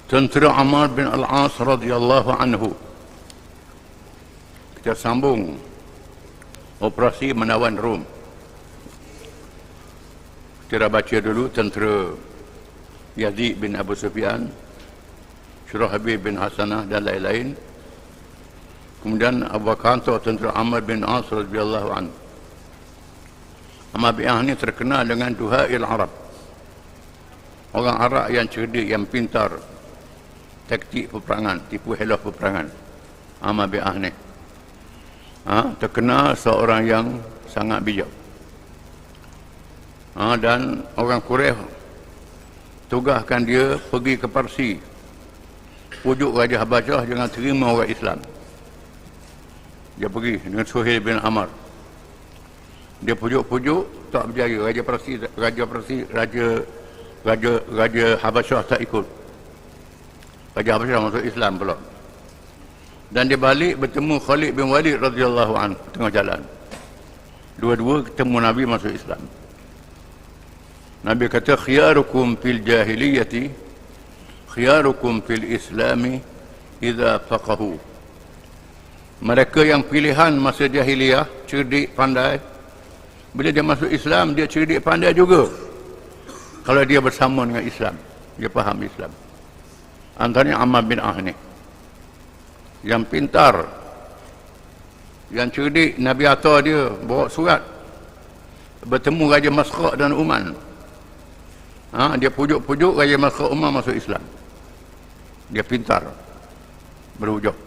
Tentera Amr bin Al-As radhiyallahu anhu. Kita sambung operasi menawan Rom. Kita baca dulu tentera Yazid bin Abu Sufyan, Syurahbil bin Hasanah dan lain-lain. Kemudian Abu Bakar tentera Amr bin As radhiyallahu anhu. Amr bin As ini terkenal dengan Duhail Arab. Orang Arab yang cerdik, yang pintar, taktik peperangan, tipu helah peperangan. Amr bin As ni terkenal seorang yang sangat bijak. Dan orang Quraisy tugaskan dia pergi ke Parsi, pujuk Raja Habasyah jangan terima orang Islam. Dia pergi dengan Suhail bin Amr. Dia pujuk-pujuk, tak berjaya. Raja Habasyah tak ikut. Raja Habasyah masuk Islam pula. Dan dia balik bertemu Khalid bin Walid radhiyallahu anhu tengah jalan. Dua-dua ketemu Nabi masuk Islam. Nabi kata, khiyarukum fil jahiliyati khiyarukum fil islami idza faqahu. Mereka yang pilihan masa jahiliyah, cerdik, pandai, bila dia masuk Islam, dia cerdik, pandai juga. Kalau dia bersama dengan Islam, dia faham Islam. Antaranya Amr bin As ni, yang pintar, yang cerdik. Nabi atar dia bawa surat bertemu Raja Masraq dan Uman. Dia pujuk-pujuk Raja Masraq Uman masuk Islam. Dia pintar, berhujah.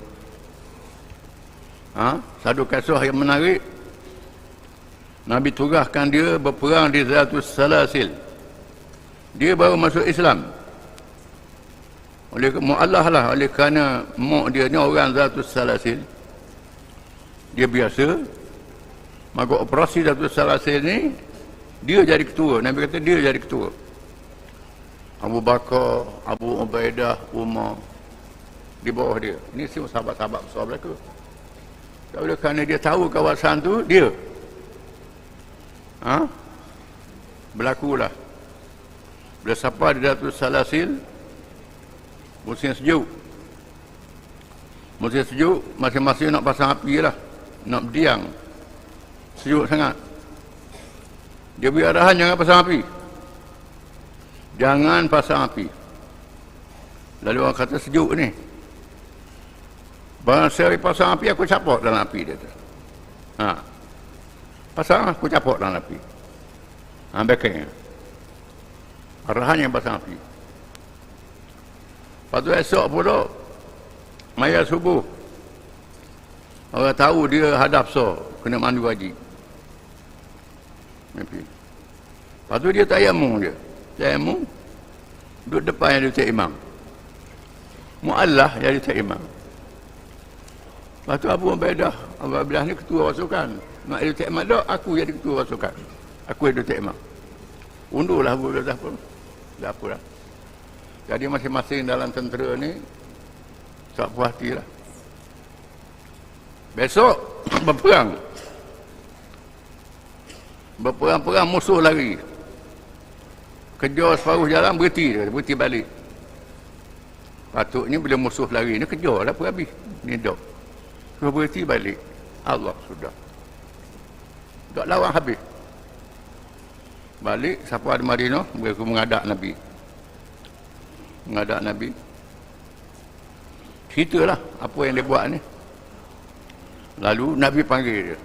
Satu kisah yang menarik, Nabi tugaskan dia berperang di Zatus Salasil. Dia baru masuk Islam. Oleh mu'allah lah, oleh kerana mak dia ni orang Zatus Salasil, dia biasa. Maka operasi Zatus Salasil ni dia jadi ketua. Nabi kata dia jadi ketua. Abu Bakar, Abu Ubaidah, Umar di bawah dia. Ini semua sahabat-sahabat besar mereka. Oleh kerana dia tahu kawasan tu, dia berlakulah. Bila sampai di Zatus Salasil, musim sejuk, masing-masing nak pasang api lah, nak berdiam, sejuk sangat. Dia beri arahan jangan pasang api. Lalu orang kata sejuk ni, barang saya pasang api, aku capok dalam api dia tu. Pasang, aku capok dalam api. Backingnya arahan yang pasang api. Lepas tu esok pula maya subuh, orang tahu dia hadap kena mandu haji. Lepas tu dia tayamum, duduk depan yang dia imam. Mu'allah yang dia imam. Lepas tu Abu Ubaidah ni ketua pasukan. Mak dia imam dah, aku jadi ketua pasukan. Aku yang dia imam. Unduhlah Abu Ubaidah pun. Tak apalah. Jadi masing-masing dalam tentera ni tak puas hati lah. Besok berperang, musuh lari, kejar separuh jalan, berhenti balik. Patutnya bila musuh lari ni kejar lah habis ni dok. Suruh berhenti balik. Allah sudah tak lawan habis. Balik siapa di Madinah, mereka menghadap Nabi. Ceritalah apa yang dia buat ni. Lalu Nabi panggil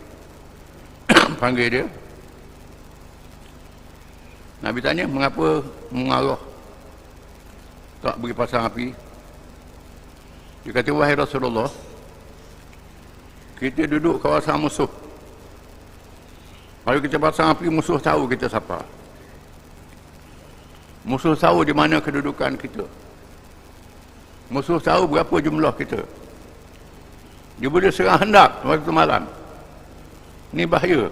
dia. Nabi tanya, mengapa mengarah tak beri pasang api? Dia kata, wahai Rasulullah, kita duduk kawasan musuh. Kalau kita pasang api, musuh tahu kita siapa. Musuh tahu di mana kedudukan kita. Musuh tahu berapa jumlah kita. Dia boleh serang hendak waktu malam. Ini bahaya.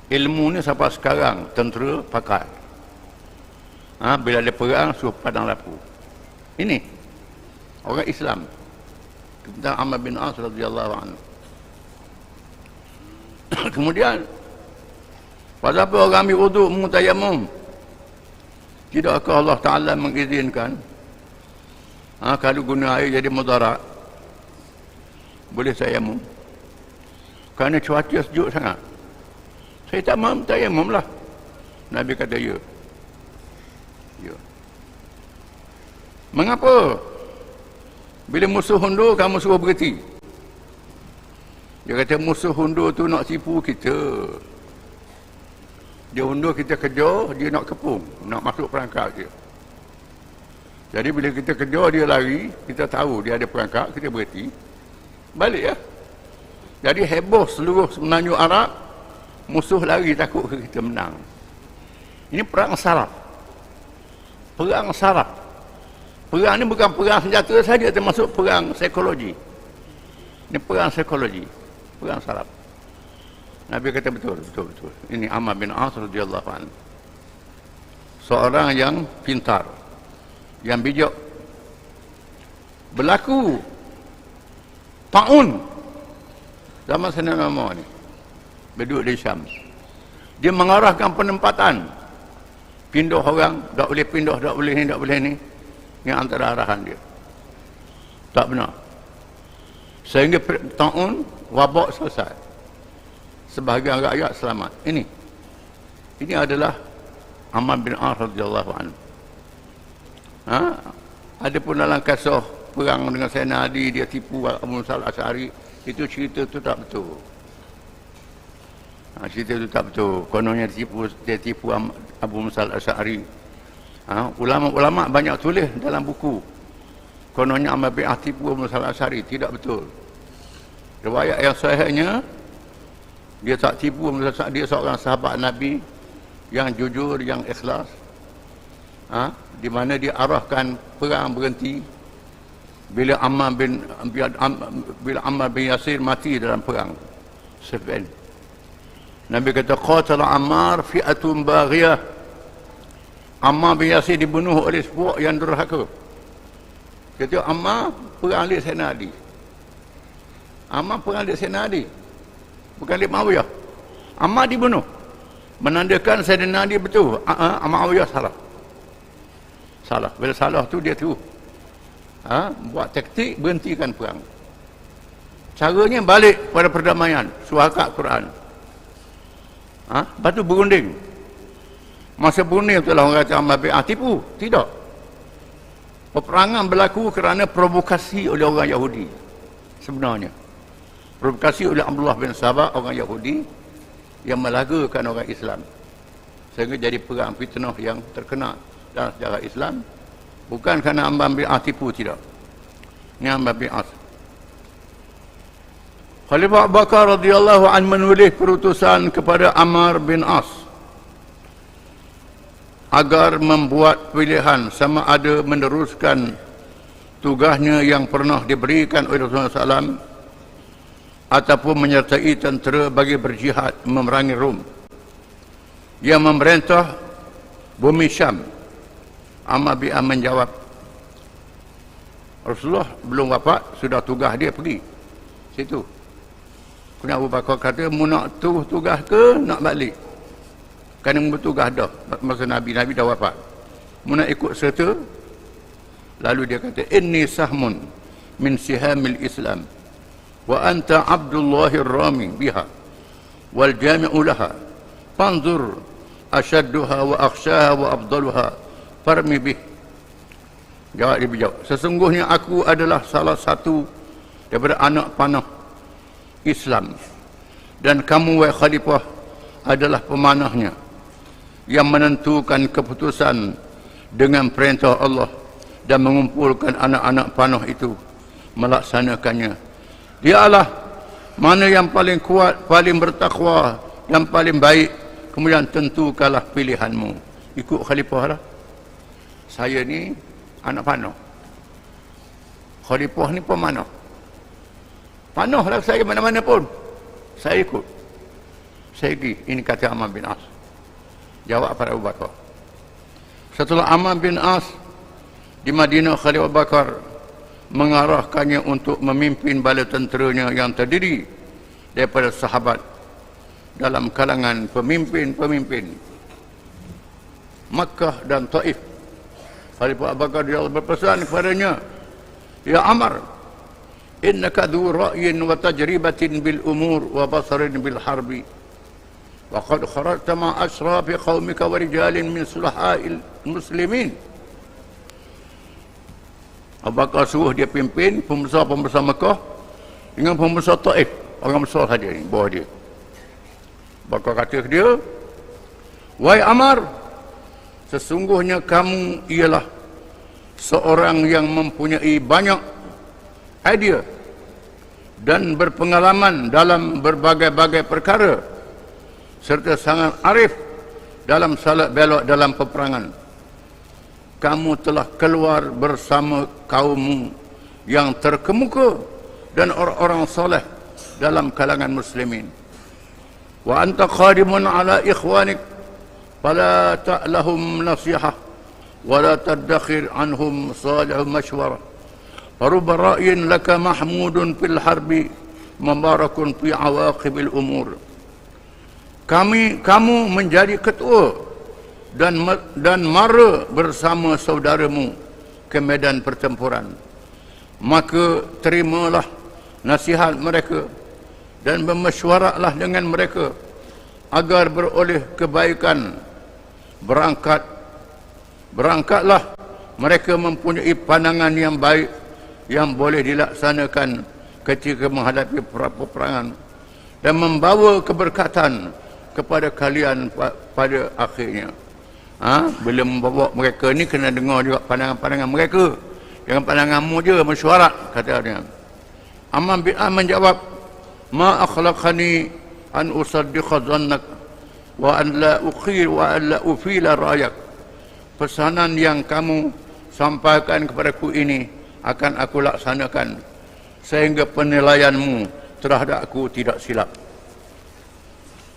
Ilmu ni sampai sekarang tentera pakai. Bila ada perang, suruh padang lapu. Ini orang Islam. Tentang Amr bin As radhiyallahu anhu. Kemudian, pada apa orang ambil wuduk, mengutayamum? Tidakkah Allah Ta'ala mengizinkan Kalau guna air jadi mudarat, boleh tayamum. Kerana cuaca sejuk sangat. Saya tak mahu tayamum lah. Nabi kata ya. Ya. Mengapa? Bila musuh hundur, kamu suruh berhenti. Dia kata musuh hundur tu nak tipu kita. Dia hundur kita kejar, dia nak kepung, nak masuk perangkap dia. Jadi bila kita kejar dia lari, kita tahu dia ada perangkap, kita berhenti. Balik ya. Jadi heboh seluruh Semenanjung Arab, musuh lari takut kita menang. Ini perang saraf. Perang saraf. Perang ni bukan perang senjata saja, termasuk perang psikologi. Ini perang psikologi, perang saraf. Nabi kata betul. Ini Ammar bin As radhiyallahu anhu. Seorang yang pintar, yang bijak. Berlaku taun zaman Sayyidina Umar ni, berduduk di Syam. Dia mengarahkan penempatan. Pindah orang, tak boleh pindah, tak boleh ni, tak boleh ni. Yang antara arahan dia. Tak benar. Sehingga tahun wabak selesai. Sebahagian rakyat selamat. Ini adalah Ammar bin As radhiyallahu anhu. Ada pun dalam kisah perang dengan Sayyidina Ali, dia tipu Abu Musa al-Asy'ari. Itu cerita tu tak betul. Cerita itu tak betul. Kononnya dia tipu Abu Musa al-Asy'ari. Ulama-ulama banyak tulis dalam buku. Kononnya Ammar bin As tipu Abu Musa al-Asy'ari. Tidak betul. Riwayat yang sahihnya, dia tak tipu Abu Musa al-Asy'ari. Dia seorang sahabat Nabi yang jujur, yang ikhlas. Di mana dia arahkan perang berhenti bila Ammar bin Yasir mati dalam perang Siffin. Nabi kata qatala Ammar fi'atun baghiyah. Ammar bin Yasir dibunuh oleh sepuak yang durhaka. Kata Ammar perang alik Sayyidina Ali. Ammar perang alik Sayyidina Ali, bukan alik Muawiyah. Ammar dibunuh, menandakan Sayyidina Ali betul, Muawiyah salah. Bila salah tu dia tu buat taktik berhentikan perang. Caranya balik pada perdamaian, suhakat Quran. Lepas tu berunding. Masa berunding tu lah orang kata Ammar bin As tipu. Tidak. Peperangan berlaku kerana provokasi oleh orang Yahudi. Sebenarnya provokasi oleh Abdullah bin Sabah, orang Yahudi yang melagakan orang Islam, sehingga jadi perang fitnah yang terkenal dalam sejarah Islam. Bukan kerana Ammar bin As tipu, tidak. Ini Ammar bin As. Khalifah Abu Bakar radhiyallahu anhu menulis perutusan kepada Ammar bin As agar membuat pilihan sama ada meneruskan tugasnya yang pernah diberikan oleh Rasulullah SAW ataupun menyertai tentera bagi berjihad memerangi Rom yang memerintah bumi Syam. Ammar bin As menjawab, Rasulullah belum wafat, sudah tugas dia pergi situ. Kemudian Abu Bakar kata, mu nak tugas ke nak balik? Kerana bertugas dah masa Nabi dah wafat. Mu nak ikut serta? Lalu dia kata, inni sahmun min sihamil Islam wa anta abdullahir rami biha wal jami'u laha fanzur ashadduha wa akhshaha wa afdaluha farmi bih. Dia berjawab, sesungguhnya aku adalah salah satu daripada anak panah Islam, dan kamu wahai khalifah adalah pemanahnya yang menentukan keputusan dengan perintah Allah dan mengumpulkan anak-anak panah itu melaksanakannya. Dialah mana yang paling kuat, paling bertakwa dan paling baik, kemudian tentukanlah pilihanmu. Ikut khalifah lah. Saya ni anak panah, khalifah ni pemanah. Panah lah saya mana-mana pun saya ikut, saya pergi. Ini kata Ammar bin As. Jawab para Abu Bakar. Setelah Ammar bin As di Madinah, Khalifah Abu Bakar mengarahkannya untuk memimpin bala tenteranya yang terdiri daripada sahabat dalam kalangan pemimpin-pemimpin Makkah dan Taif. Khalifah Abu Bakar dia berpesan kepadanya, Ya Amr, innaka dhu ra'yin wa tajribatin bil umur wa basarin bil harbi. Wa qad kharajta ma asrafi qaumika wa rijalin min sulaha'il muslimin. Abu Bakar suruh dia pimpin pembesar-pembesar Mekah dengan pembesar Taif, orang besar saja ni, bawah dia. Bakar kata ke dia, wahai Amr, sesungguhnya kamu ialah seorang yang mempunyai banyak idea dan berpengalaman dalam berbagai-bagai perkara serta sangat arif dalam salat belok dalam peperangan. Kamu telah keluar bersama kaummu yang terkemuka dan orang-orang soleh dalam kalangan muslimin. Wa anta khadimun ala ikhwanik fala ta'lahum nasihah wala tadakhir anhum salih mashwarah. Faruba ra'yin laka mahmudun fil harbi mubarakun fi awaqibil umur. Kamu menjadi ketua dan mara bersama saudaramu ke medan pertempuran. Maka terimalah nasihat mereka dan bermesyuaratlah dengan mereka agar beroleh kebaikan. Berangkatlah mereka mempunyai pandangan yang baik yang boleh dilaksanakan ketika menghadapi peperangan dan membawa keberkatan kepada kalian pada akhirnya. Bila membawa mereka ni kena dengar juga pandangan-pandangan mereka. Jangan pandanganmu je mesyuarat, kata dia. Amr bin As menjawab, ma akhlaqani an usaddiqa dhannak wa an la ukhir wa an la ufila ra'yak. Pesanan yang kamu sampaikan kepadaku ini akan aku laksanakan sehingga penilaianmu terhadap aku tidak silap.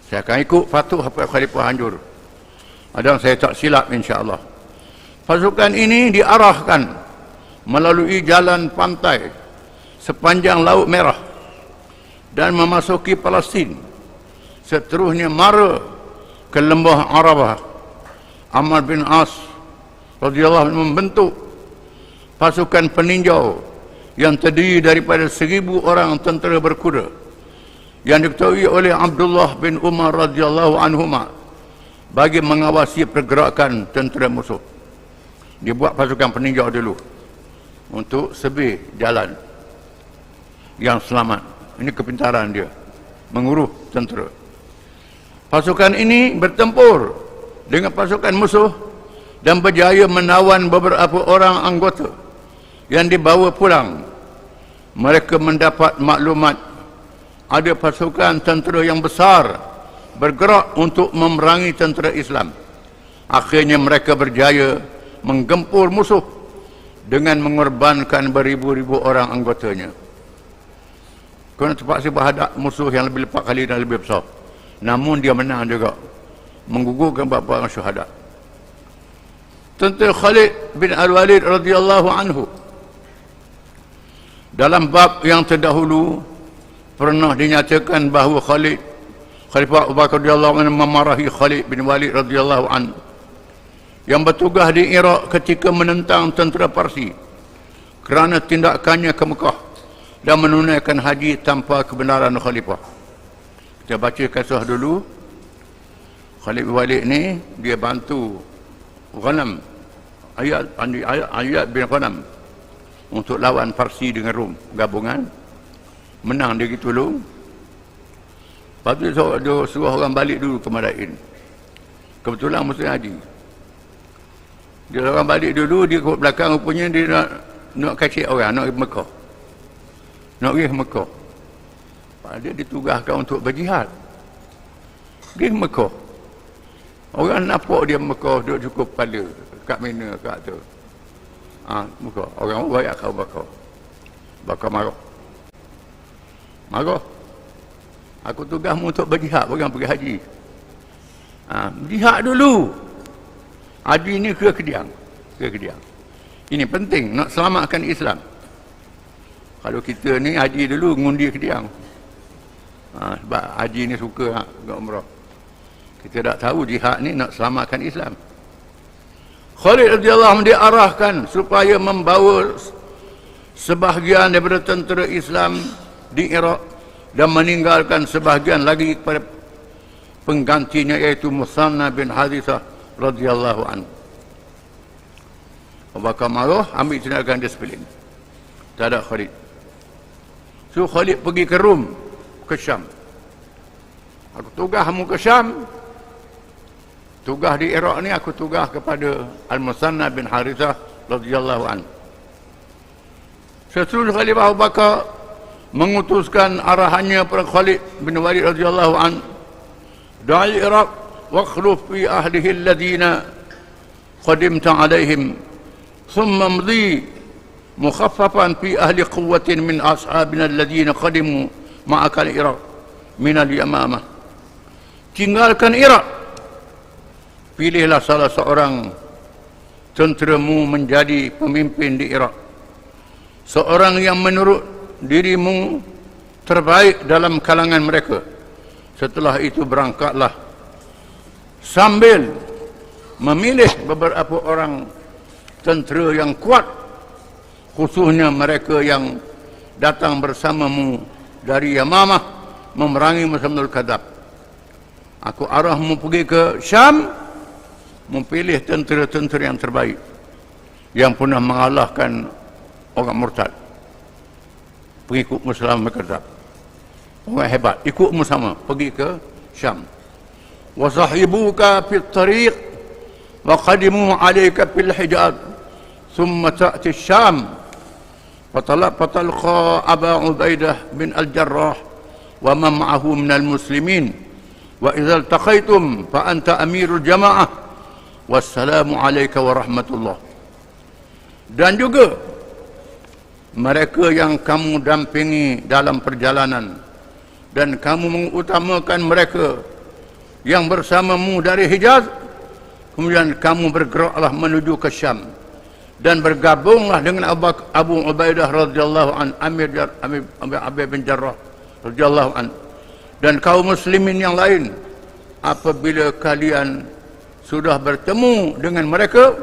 Saya akan ikut patuh apa Khalifah anjur. Dan saya tak silap insya-Allah. Pasukan ini diarahkan melalui jalan pantai sepanjang Laut Merah dan memasuki Palestin. Seterusnya mara ke lembah Arabah. Amr bin As radhiyallahu anhu membentuk pasukan peninjau yang terdiri daripada 1,000 orang tentera berkuda yang diketuai oleh Abdullah bin Umar radhiyallahu anhuma bagi mengawasi pergerakan tentera musuh. Dia buat pasukan peninjau dulu untuk sebir jalan yang selamat. Ini kepintaran dia menguruh tentera. Pasukan ini bertempur dengan pasukan musuh dan berjaya menawan beberapa orang anggota yang dibawa pulang. Mereka mendapat maklumat ada pasukan tentera yang besar bergerak untuk memerangi tentera Islam. Akhirnya mereka berjaya menggempur musuh dengan mengorbankan beribu-ribu orang anggotanya. Kerana terpaksa berhadap musuh yang lebih 4 kali dan lebih besar. Namun dia menang juga, menggugurkan beberapa orang syuhada. Tentera Khalid bin Al-Walid radhiyallahu anhu dalam bab yang terdahulu pernah dinyatakan bahawa Khalifah Abu Bakar radhiyallahu anhu memarahi Khalid bin Walid radhiyallahu anhu yang bertugas di Iraq ketika menentang tentera Parsi kerana tindakannya ke Mekah dan menunaikan haji tanpa kebenaran khalifah. Kita baca kisah dulu. Khalid bin Walid ni dia bantu Ghanam Ayat bin Ghanam untuk lawan Parsi dengan Rom, gabungan. Menang dia gitu dulu. Lepas tu dia suruh orang balik dulu ke Madain. Kebetulan musim haji. Dia orang balik dulu, dia ke belakang rupanya dia nak kacik orang, nak pergi Mekah. Nak pergi Mekah. Dia ditugaskan untuk berjihad. Pergi Mekah. Orang nampak dia Mekah, duduk cukup kepala. Kat mana, kat tu. Mekah. Orang baik kau Bakar. Bakar marah. Marah. Aku tugasmu untuk berjihad, orang pergi haji. Jihad dulu. Haji ni ke Kediang. Ini penting, nak selamatkan Islam. Kalau kita ni haji dulu, ngundi Kediang. Sebab haji ni suka ke umrah. Kita tak tahu jihad ni nak selamatkan Islam. Khalid radhiyallahu anhu diarahkan supaya membawa sebahagian daripada tentera Islam di Iraq dan meninggalkan sebahagian lagi kepada penggantinya, iaitu Musanna bin Harithah radhiyallahu anhu. Abu Bakar marah, ambil tindakan dia sekeliling. Tak ada Khalid. So Khalid pergi ke Rum, ke Syam. Aku tugas kamu ke Syam. Tugas di Iraq ni aku tugas kepada Al-Musanna bin Harithah radhiyallahu anhu. Sesudah Khalifah Abu Bakar mengutuskan arahannya kepada Khalid bin Walid radhiyallahu anhu, "Da'i Iraq wakhluf fi ahlihi alladhina qadimta alaihim, thumma mdi mukhaffafan fi ahli quwwatin min ashabina alladhina qadimu ma'aka al-Iraq min al-Yamamah." Tinggalkan Iraq, pilihlah salah seorang tenteramu menjadi pemimpin di Iraq, seorang yang menurut dirimu terbaik dalam kalangan mereka. Setelah itu berangkatlah sambil memilih beberapa orang tentera yang kuat, khususnya mereka yang datang bersamamu dari Yamamah memerangi Musailamah al-Kadzdzab. Aku arahmu pergi ke Syam, memilih tentera-tentera yang terbaik yang pernah mengalahkan orang murtad, pengikut Musailamah al-Kadzdzab, orang hebat, ikutmu sama pergi ke Syam. Wa sahibuka fit tariq wa qadimu alayka fil Hijaz thumma ta'ti Syam fatalqa Aba Ubaidah bin al-Jarrah wa man ma'ahu minal muslimin wa idza iltaqaitum fa anta amirul jamaah wassalamu alayka wa rahmatullah. Dan juga mereka yang kamu dampingi dalam perjalanan dan kamu mengutamakan mereka yang bersamamu dari Hijaz, kemudian kamu bergeraklah menuju ke Syam dan bergabunglah dengan Abu Ubaidah radhiyallahu an, Amir bin Jarrah radhiyallahu an, dan kaum muslimin yang lain. Apabila kalian sudah bertemu dengan mereka,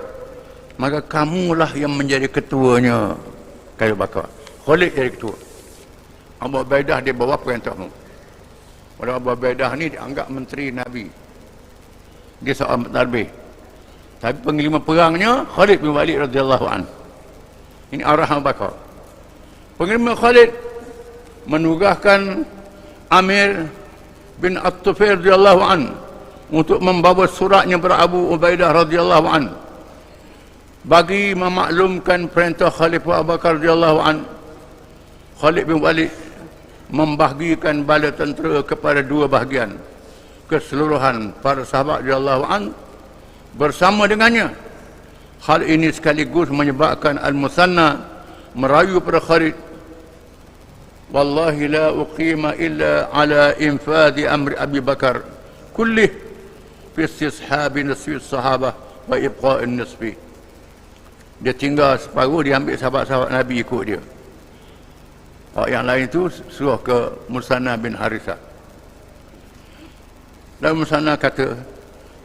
maka kamulah yang menjadi ketuanya. Kaya Bakar, Khalid jadi ketua, Abu Ubaidah dia bawa perintahmu. Walau Abu Ubaidah ni dianggap menteri Nabi, dia seorang mentadbir, tapi penglima perangnya Khalid bin Walid radhiyallahu anhu. Ini arahan Abu Bakar. Penglima Khalid menugaskan Amir bin At-Tufail radhiyallahu anhu untuk membawa suratnya kepada Abu Ubaidah radhiyallahu anhu bagi memaklumkan perintah Khalifah Abu Bakar radhiyallahu anhu. Khalid bin Walid membahagikan bala tentera kepada dua bahagian, keseluruhan para sahabat radhiyallahu anhu bersama dengannya. Hal ini sekaligus menyebabkan Al-Musanna merayu pada Khalid, "Wallahi la uqima illa ala infadi amri Abi Bakar kullih fi istishabi nisfi sahabah wa ibqa'in nisfi." Dia tinggal separuh, dia ambil sahabat-sahabat Nabi ikut dia. Yang lain itu suruh ke Musanna bin Harithah. Dan Musanna kata,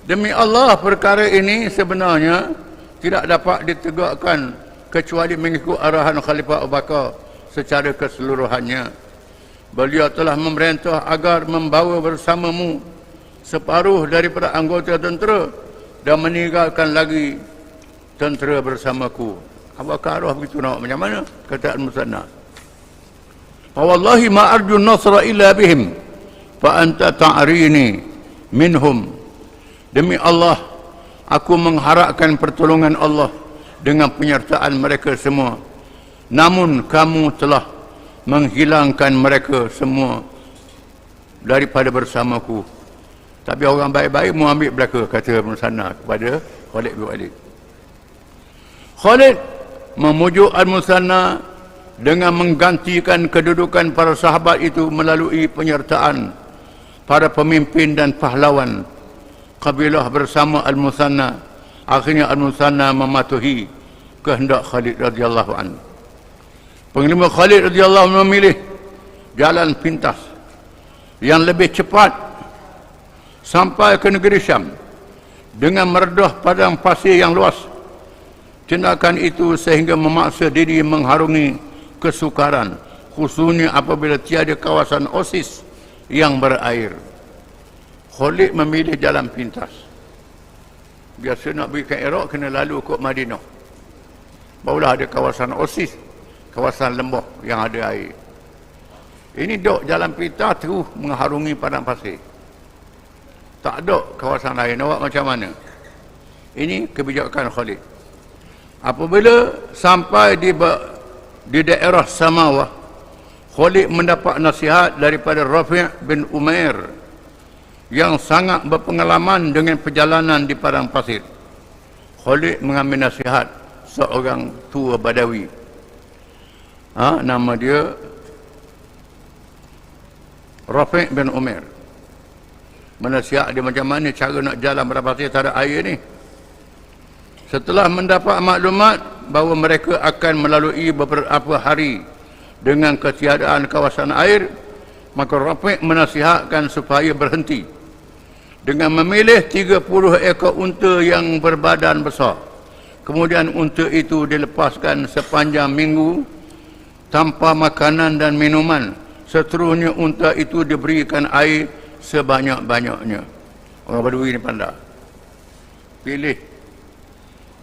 "Demi Allah, perkara ini sebenarnya tidak dapat ditegakkan kecuali mengikut arahan Khalifah Abu Bakar secara keseluruhannya. Beliau telah memerintah agar membawa bersamamu separuh daripada anggota tentera dan meninggalkan lagi tentera bersamaku." Abu Bakar begitu nak macam mana? Kata Al-Musanna, "Wallahi ma arju nasra illa bihim fa anta ta'rini minhum." Demi Allah, aku mengharapkan pertolongan Allah dengan penyertaan mereka semua. Namun kamu telah menghilangkan mereka semua daripada bersamaku. Tapi orang baik-baik mau ambil belaka, kata Musanna kepada Khalid bin Walid. Khalid memujuk Al-Musanna dengan menggantikan kedudukan para sahabat itu melalui penyertaan para pemimpin dan pahlawan kabilah bersama Al-Musanna. Akhirnya Al-Musanna mematuhi kehendak Khalid radhiyallahu anhu. Penglima Khalid radhiyallahu anhu memilih jalan pintas yang lebih cepat sampai ke negeri Syam dengan meredah padang pasir yang luas. Tindakan itu sehingga memaksa diri mengharungi kesukaran, khususnya apabila tiada kawasan oasis yang berair. Khalid memilih jalan pintas. Biasa nak pergi ke Iraq kena lalu ke Madinah. Barulah ada kawasan oasis, kawasan lembah yang ada air. Ini dok jalan pintas terus mengharungi padang pasir. Tak ada kawasan lain. Awak macam mana? Ini kebijakan Khalid. Apabila sampai di daerah Samawah, Khalid mendapat nasihat daripada Rafi' bin Umair yang sangat berpengalaman dengan perjalanan di padang pasir. Khalid mengambil nasihat seorang tua Badawi. Nama dia Rafi' bin Umair. Menasihat dia macam mana cara nak jalan padang pasir tak ada air ni. Setelah mendapat maklumat bahawa mereka akan melalui beberapa hari dengan ketiadaan kawasan air, maka Rafi' menasihatkan supaya berhenti dengan memilih 30 ekor unta yang berbadan besar. Kemudian unta itu dilepaskan sepanjang minggu tanpa makanan dan minuman. Seterusnya unta itu diberikan air sebanyak-banyaknya. Orang Badui ni pandai. Pilih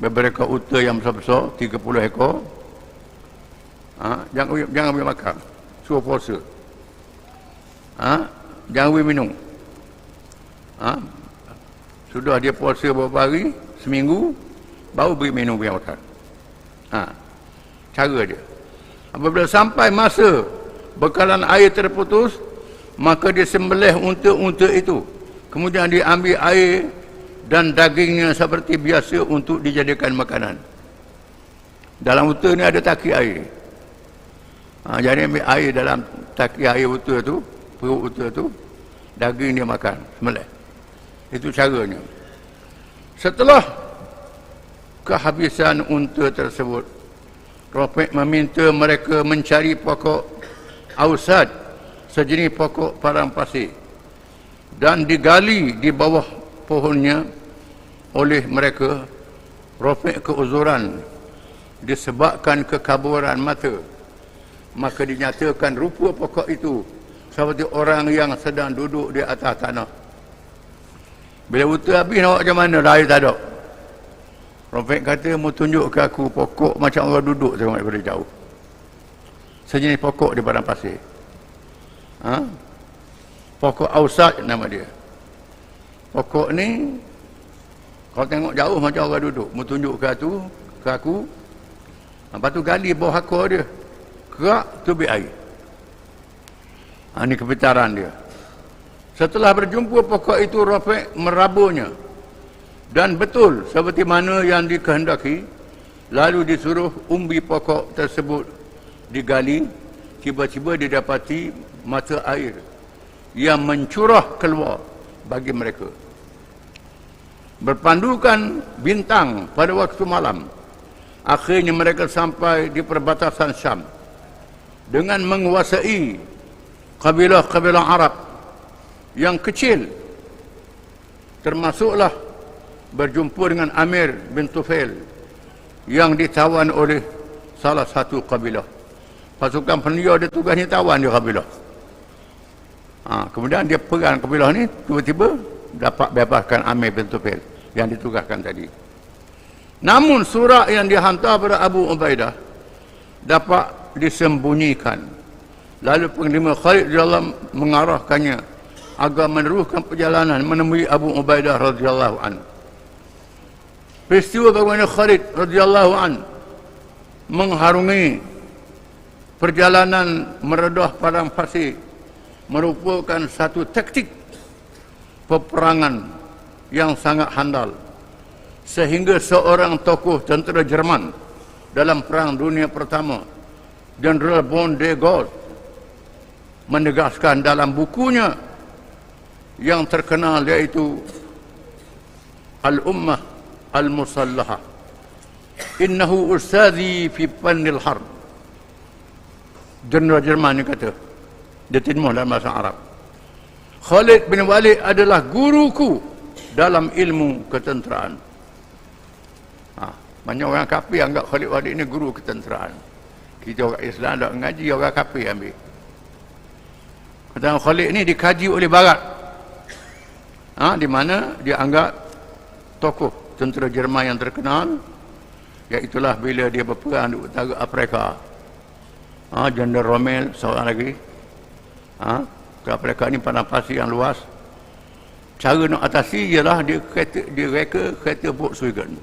beberapa unta yang besar-besar, 30 ekor. Jangan boleh makan. Suruh puasa. Jangan boleh minum. Sudah dia puasa beberapa hari, seminggu, baru beri minum, beri makan. Cara dia. Apabila sampai masa bekalan air terputus, maka dia sembelih unta-unta itu. Kemudian diambil air dan dagingnya seperti biasa untuk dijadikan makanan. Dalam unta ni ada taki air. Jadi ambil air dalam taki air unta tu, perut unta tu, daging dia makan, sembelih. Itu caranya. Setelah kehabisan unta tersebut, Rafi' meminta mereka mencari pokok ausad, sejenis pokok padang pasir, dan digali di bawah pohonnya oleh mereka. Rafi' keuzuran disebabkan kekaburan mata, maka dinyatakan rupa pokok itu seperti orang yang sedang duduk di atas tanah. Bila unta habis nak macam mana? Air tak ada. Rafi' kata, mau tunjuk ke aku pokok macam orang duduk tengok daripada jauh. Sejenis pokok di padang pasir. Pokok ausad nama dia. Pokok ni kalau tengok jauh macam orang duduk. Mau tunjuk ke aku. Lepas tu gali bawah akar dia. Kerak, tubik air. Ini kepintaran dia. Setelah berjumpa pokok itu, Rafi' merabunya. Dan betul seperti mana yang dikehendaki. Lalu disuruh umbi pokok tersebut digali. Tiba-tiba didapati mata air yang mencurah keluar bagi mereka. Berpandukan bintang pada waktu malam, akhirnya mereka sampai di perbatasan Syam. Dengan menguasai kabilah-kabilah Arab yang kecil, termasuklah berjumpa dengan Amir bin Tufail yang ditawan oleh salah satu kabilah. Pasukan penyia dia tugasnya tawan dia kabilah. Kemudian dia perang kabilah ni, tiba-tiba dapat bebaskan Amir bin Tufail yang ditugaskan tadi. Namun surat yang dihantar pada Abu Ubaidah dapat disembunyikan. Lalu panglima Khalid radhiyallahu mengarahkannya agar meneruskan perjalanan menemui Abu Ubaidah radhiyallahu anhu. Peristiwa bagaimana Khalid radhiyallahu anhu mengharungi perjalanan meredah padang pasir merupakan satu taktik peperangan yang sangat handal, sehingga seorang tokoh tentera Jerman dalam Perang Dunia Pertama, Jenderal von der Goltz, menegaskan dalam bukunya yang terkenal, yaitu Al-Ummah Al-Musallaha, innahu ustazi fi fannil harb. Jenderal Jerman ni kata, dia terjemah dalam bahasa Arab, Khalid bin Walid adalah guruku dalam ilmu ketenteraan. Banyak orang kafir anggap Khalid Walid ini guru ketenteraan. Kita orang Islam tak ngaji, orang kafir ambil. Kata Khalid ni dikaji oleh Barat. Di mana dia anggap tokoh tentera Jerman yang terkenal, iaitulah bila dia berperang di utara Afrika. Jeneral Rommel seorang lagi. Ke Afrika ni padang pasir yang luas. Cara nak atasi ialah dia reka kereta Volkswagen.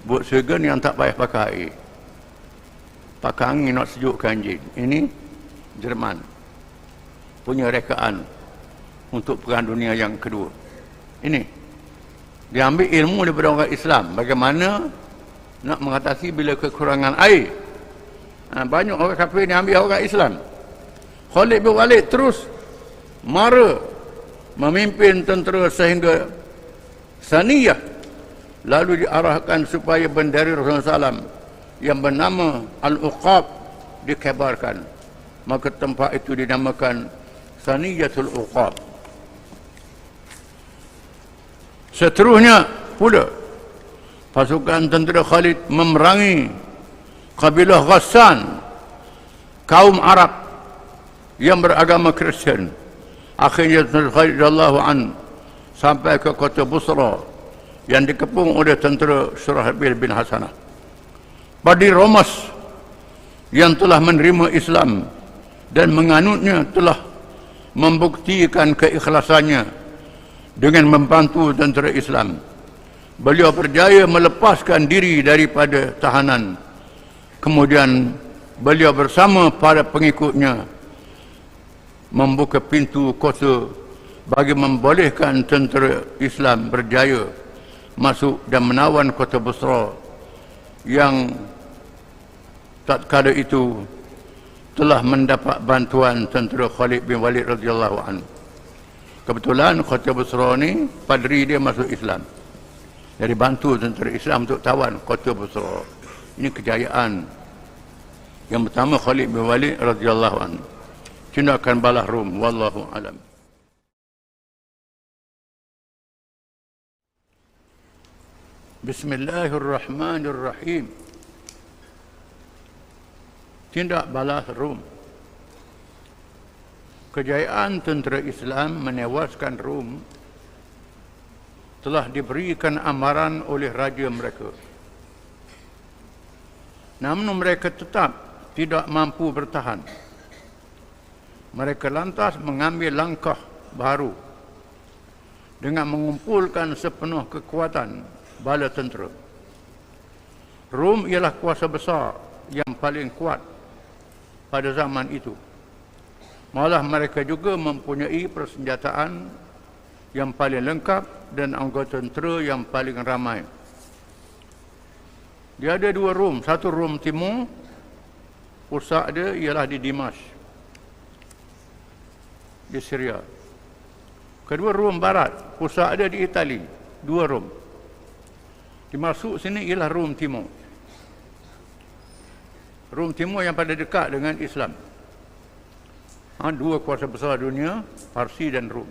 Volkswagen yang tak payah pakai air. Pakai angin nak sejukkan enjin. Ini Jerman punya rekaan untuk Perang Dunia yang kedua. Ini dia ambil ilmu daripada orang Islam, bagaimana nak mengatasi bila kekurangan air. Banyak orang kafir ni ambil orang Islam. Khalid bin Walid terus mara memimpin tentera sehingga Saniyah, lalu diarahkan supaya bendera Rasulullah SAW yang bernama Al-Uqab dikebarkan. Maka tempat itu dinamakan Saniyatul Uqab. Seterusnya pula pasukan tentera Khalid memerangi kabilah Ghassan, kaum Arab yang beragama Kristian. Akhirnya tentera Khalid radhiyallahu anhu sampai ke kota Busra yang dikepung oleh tentera Syurahbil bin Hasanah. Badi Romas yang telah menerima Islam dan menganutnya telah membuktikan keikhlasannya dengan membantu tentera Islam. Beliau berjaya melepaskan diri daripada tahanan. Kemudian beliau bersama para pengikutnya membuka pintu kota bagi membolehkan tentera Islam berjaya masuk dan menawan kota Busra yang tatkala itu telah mendapat bantuan tentera Khalid bin Walid radhiyallahu anhu. Kebetulan kota Busra ni padri dia masuk Islam. Jadi bantu tentera Islam untuk tawan kota Busra. Ini kejayaan yang pertama Khalid bin Walid radhiyallahu anhu. Tindakan balah Rom, wallahu alam. Bismillahirrahmanirrahim. Tindak balas Rom. Kejayaan tentera Islam menewaskan Rom telah diberikan amaran oleh raja mereka. Namun mereka tetap tidak mampu bertahan. Mereka lantas mengambil langkah baru dengan mengumpulkan sepenuh kekuatan bala tentera. Rom ialah kuasa besar yang paling kuat pada zaman itu. Malah mereka juga mempunyai persenjataan yang paling lengkap dan anggota tentera yang paling ramai. Dia ada dua Rom, satu Rom Timur, pusat dia ialah di Dimash, di Syria. Kedua Rom Barat, pusat dia di Itali, dua Rom. Dimasuk sini ialah Rom Timur. Rom Timur yang pada dekat dengan Islam. Dua kuasa besar dunia, Parsi dan Rom.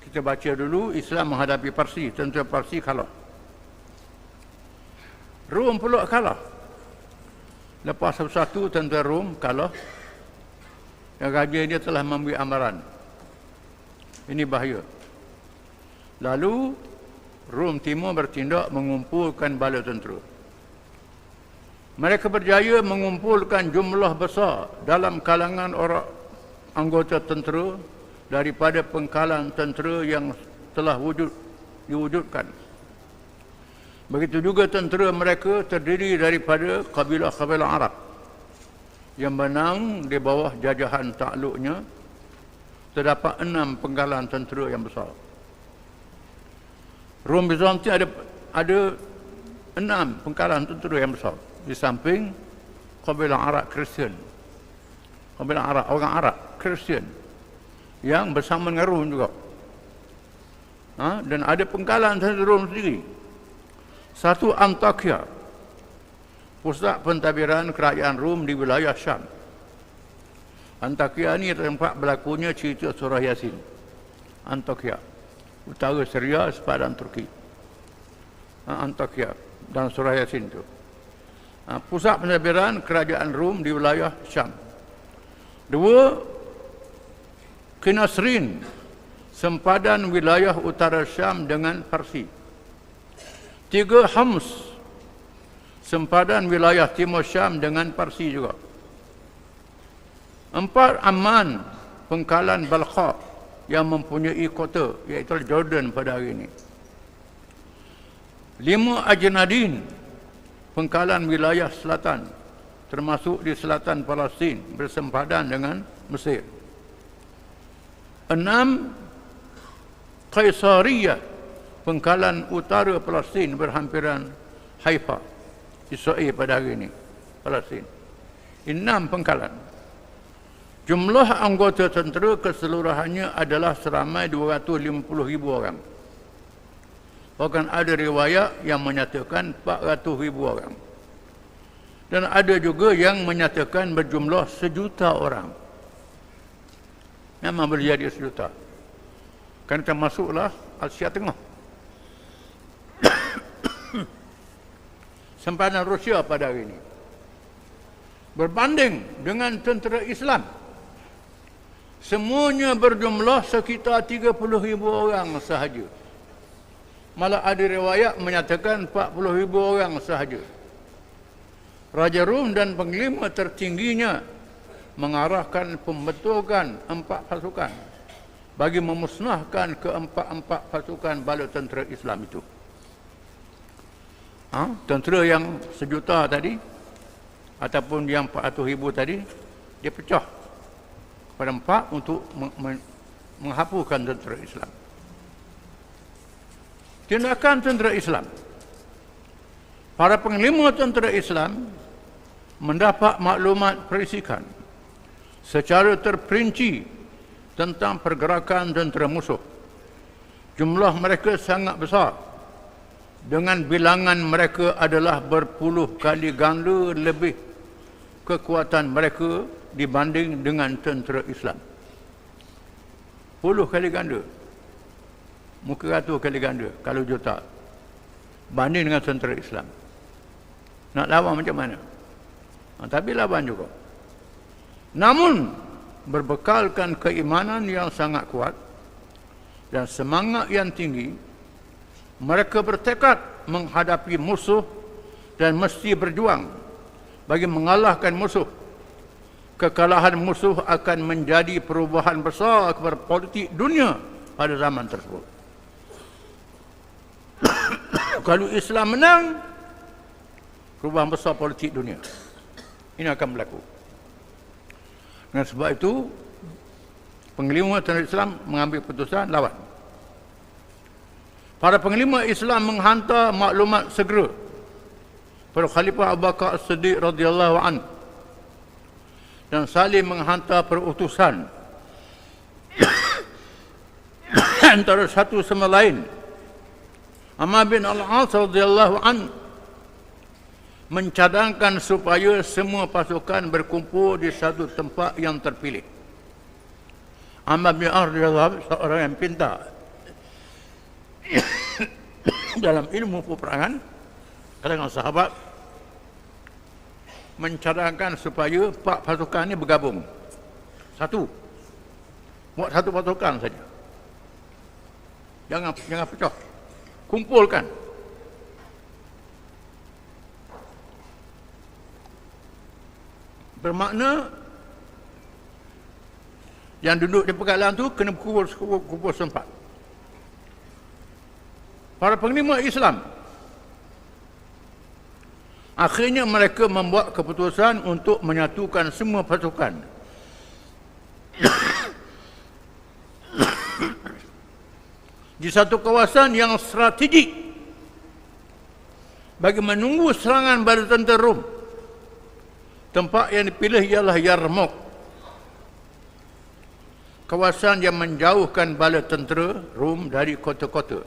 Kita baca dulu Islam menghadapi Parsi, tentera Parsi kalah. Rom pula kalah. Lepas satu tentera Rom kalah, yang raja dia telah memberi amaran. Ini bahaya. Lalu Rom Timur bertindak mengumpulkan bala tentera. Mereka berjaya mengumpulkan jumlah besar dalam kalangan orang anggota tentera daripada pengkalan tentera yang telah diwujudkan. Begitu juga tentera mereka terdiri daripada kabilah-kabilah Arab yang menang di bawah jajahan takluknya. Terdapat 6 pengkalan tentera yang besar. Rom Bizantin ada 6 pengkalan tentera yang besar di samping kabilah Arab Kristian. Kabilah Arab, orang Arab Kristian yang bersama dengan Rom juga. Dan ada pengkalan tentera Rom sendiri. Satu Antakya, pusat pentadbiran kerajaan Rom di wilayah Syam. Antakya ni tempat berlakunya cerita surah Yasin. Antakya, utara Syria sepadan Turki. Antakya dan surah Yasin tu. Pusat pentadbiran kerajaan Rom di wilayah Syam. 2. Qinasrin, sempadan wilayah utara Syam dengan Parsi. 3. Homs, sempadan wilayah timur Syam dengan Parsi juga. 4. Amman, pengkalan Balkha yang mempunyai kota, iaitu Jordan pada hari ini. 5. Ajnadin, pengkalan wilayah selatan, termasuk di selatan Palestin, bersempadan dengan Mesir. 6. Qaisariyah, pengkalan utara Palestin berhampiran Haifa, Israel pada hari ini, Palestin. 6 pengkalan. Jumlah anggota tentera keseluruhannya adalah seramai 250,000 orang. Bahkan ada riwayat yang menyatakan 400,000 orang. Dan ada juga yang menyatakan berjumlah 1,000,000 orang. Memang boleh jadi 1,000,000. Kan termasuklah Asia Tengah. Sempadan Rusia pada hari ini. Berbanding dengan tentera Islam, semuanya berjumlah sekitar 30,000 orang sahaja. Malah ada riwayat menyatakan 40,000 orang sahaja. Raja Rom dan panglima tertingginya mengarahkan pembentukan 4 pasukan bagi memusnahkan keempat-empat pasukan bala tentera Islam itu. Tentera yang 1,000,000 tadi ataupun yang 400,000 tadi, dia pecah pada 4 untuk menghapuskan tentera Islam. Tindakan tentera Islam. Para panglima tentera Islam mendapat maklumat perisikan secara terperinci tentang pergerakan tentera musuh. Jumlah mereka sangat besar, dengan bilangan mereka adalah berpuluh kali ganda lebih kekuatan mereka dibanding dengan tentera Islam. 10 kali ganda. Muka 100 kali ganda kalau juta banding dengan tentera Islam. Nak lawan macam mana? Tapi lawan juga. Namun berbekalkan keimanan yang sangat kuat dan semangat yang tinggi, mereka bertekad menghadapi musuh dan mesti berjuang bagi mengalahkan musuh. Kekalahan musuh akan menjadi perubahan besar kepada politik dunia pada zaman tersebut. Kalau Islam menang, perubahan besar politik dunia ini akan berlaku. Dengan sebab itu, panglima tentera Islam mengambil keputusan lawan. Para panglima Islam menghantar maklumat segera pada Khalifah Abu Bakar As-Siddiq radhiyallahu anhu dan saling menghantar perutusan antara satu sama lain. Amr bin Al-As radhiyallahu anhu mencadangkan supaya semua pasukan berkumpul di satu tempat yang terpilih. Amr bin Al-As radhiyallahu anhu seorang yang pintar dalam ilmu peperangan, kalangan sahabat, mencadangkan supaya 4 pasukan ini bergabung. Buat satu pasukan saja. Jangan pecah. Kumpulkan. Bermakna yang duduk di pekalan tu kena kumpul sempat. Para panglima Islam akhirnya mereka membuat keputusan untuk menyatukan semua pasukan di satu kawasan yang strategik bagi menunggu serangan bala tentera Rom. Tempat yang dipilih ialah Yarmouk, kawasan yang menjauhkan bala tentera Rom dari kota-kota